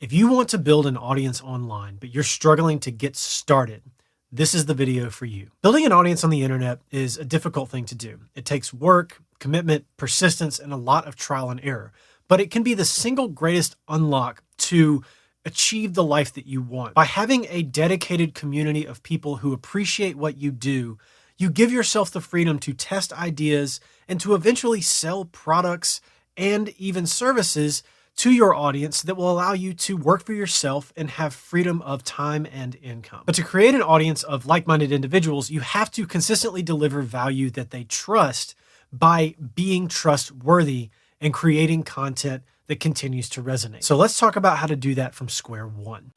If you want to build an audience online, but you're struggling to get started, this is the video for you. Building an audience on the internet is a difficult thing to do. It takes work, commitment, persistence, and a lot of trial and error, but it can be the single greatest unlock to achieve the life that you want. By having a dedicated community of people who appreciate what you do, you give yourself the freedom to test ideas and to eventually sell products and even services to your audience that will allow you to work for yourself and have freedom of time and income. But to create an audience of like-minded individuals, you have to consistently deliver value that they trust by being trustworthy and creating content that continues to resonate. So let's talk about how to do that from square one.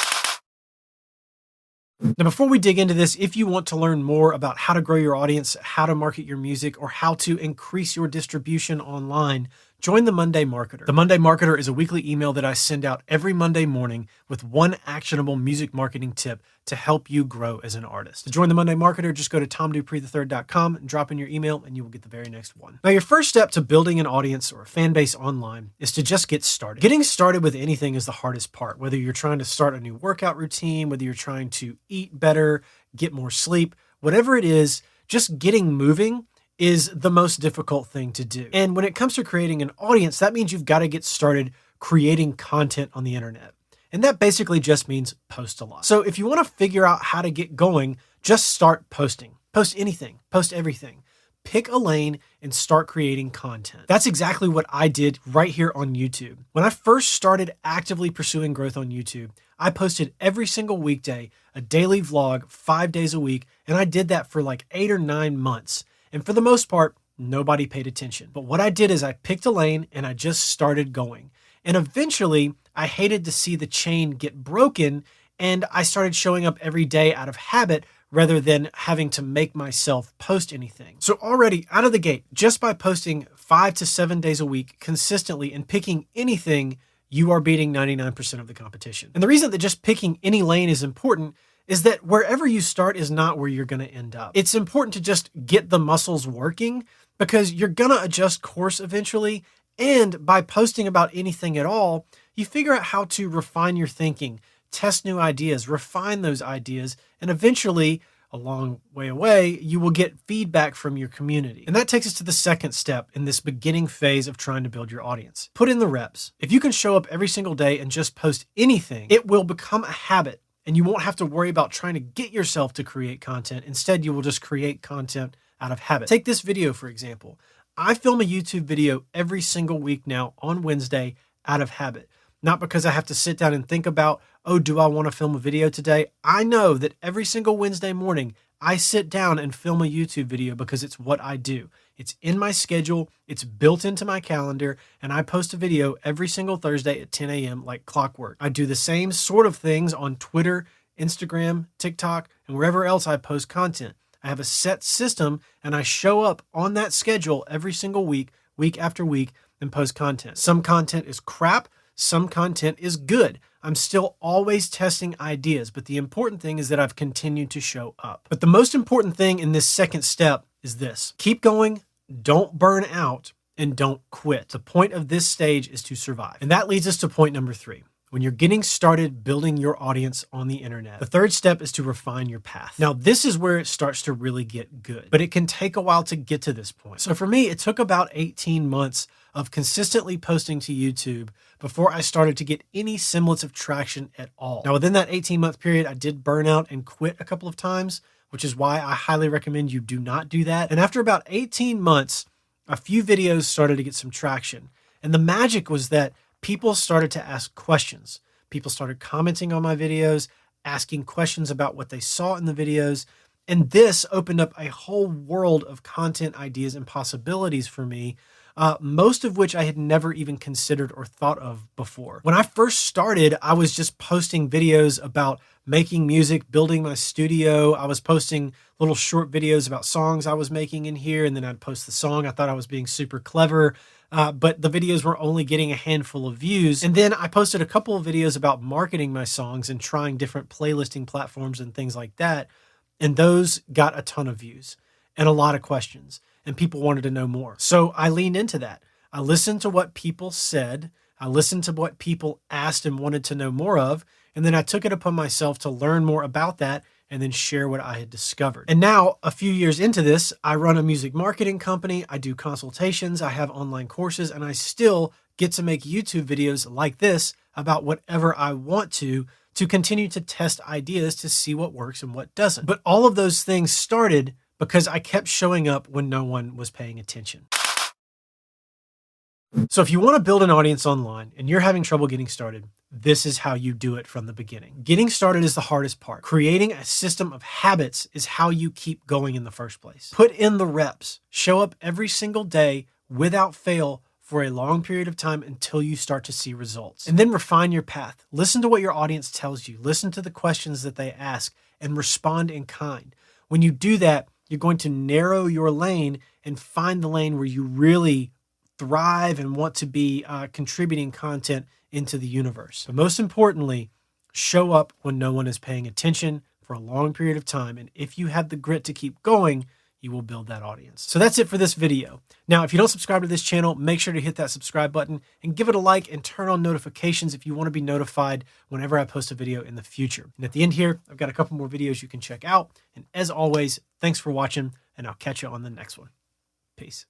Now, before we dig into this, if you want to learn more about how to grow your audience, how to market your music, or how to increase your distribution online, join the Monday Marketer. The Monday Marketer is a weekly email that I send out every Monday morning with one actionable music marketing tip to help you grow as an artist. To join the Monday Marketer, just go to tomdupree3rd.com and drop in your email and you will get the very next one. Now, your first step to building an audience or a fan base online is to just get started. Getting started with anything is the hardest part, whether you're trying to start a new workout routine, whether you're trying to eat better, get more sleep, whatever it is, just getting moving is the most difficult thing to do. And when it comes to creating an audience, that means you've got to get started creating content on the internet. And that basically just means post a lot. So if you want to figure out how to get going, just start posting. Post anything, post everything. Pick a lane and start creating content. That's exactly what I did right here on YouTube. When I first started actively pursuing growth on YouTube, I posted every single weekday, a daily vlog, 5 days a week, and I did that for like 8 or 9 months. And for the most part, nobody paid attention. But what I did is I picked a lane and I just started going. And eventually, I hated to see the chain get broken, and I started showing up every day out of habit rather than having to make myself post anything. So already out of the gate, just by posting 5 to 7 days a week consistently and picking anything, you are beating 99% of the competition. And the reason that just picking any lane is important is that wherever you start is not where you're going to end up. It's important to just get the muscles working because you're going to adjust course eventually. And by posting about anything at all, you figure out how to refine your thinking, test new ideas, refine those ideas, and eventually, a long way away, you will get feedback from your community. And that takes us to the second step in this beginning phase of trying to build your audience. Put in the reps. If you can show up every single day and just post anything, it will become a habit. And you won't have to worry about trying to get yourself to create content. Instead, you will just create content out of habit. Take this video, for example. I film a YouTube video every single week now on Wednesday out of habit. Not because I have to sit down and think about, oh, do I want to film a video today? I know that every single Wednesday morning, I sit down and film a YouTube video because it's what I do. It's in my schedule, it's built into my calendar, and I post a video every single Thursday at 10 a.m. like clockwork. I do the same sort of things on Twitter, Instagram, TikTok, and wherever else I post content. I have a set system, and I show up on that schedule every single week, week after week, and post content. Some content is crap, some content is good. I'm still always testing ideas, but the important thing is that I've continued to show up. But the most important thing in this second step is this. Keep going, don't burn out, and don't quit. The point of this stage is to survive. And that leads us to point number 3. When you're getting started building your audience on the internet, the third step is to refine your path. Now, this is where it starts to really get good, but it can take a while to get to this point. So for me, it took about 18 months of consistently posting to YouTube before I started to get any semblance of traction at all. Now, within that 18-month period, I did burn out and quit a couple of times, which is why I highly recommend you do not do that. And after about 18 months, a few videos started to get some traction. And the magic was that people started to ask questions. People started commenting on my videos, asking questions about what they saw in the videos. And this opened up a whole world of content ideas and possibilities for me, most of which I had never even considered or thought of before. When I first started, I was just posting videos about making music, building my studio. I was posting little short videos about songs I was making in here, and then I'd post the song. I thought I was being super clever, but the videos were only getting a handful of views. And then I posted a couple of videos about marketing my songs and trying different playlisting platforms and things like that. And those got a ton of views and a lot of questions, and people wanted to know more. So I leaned into that. I listened to what people said I listened to what people asked and wanted to know more of, and then I took it upon myself to learn more about that and then share what I had discovered. And now, a few years into this, I run a music marketing company, I do consultations, I have online courses, and I still get to make YouTube videos like this about whatever I want to continue to test ideas to see what works and what doesn't. But all of those things started because I kept showing up when no one was paying attention. So if you want to build an audience online and you're having trouble getting started, this is how you do it from the beginning. Getting started is the hardest part. Creating a system of habits is how you keep going in the first place. Put in the reps. Show up every single day without fail for a long period of time until you start to see results. And then refine your path. Listen to what your audience tells you. Listen to the questions that they ask and respond in kind. When you do that, you're going to narrow your lane and find the lane where you really thrive and want to be contributing content into the universe. But most importantly, show up when no one is paying attention for a long period of time. And if you have the grit to keep going, you will build that audience. So that's it for this video. Now, if you don't subscribe to this channel, make sure to hit that subscribe button and give it a like and turn on notifications if you want to be notified whenever I post a video in the future. And at the end here, I've got a couple more videos you can check out. And as always, thanks for watching, and I'll catch you on the next one. Peace.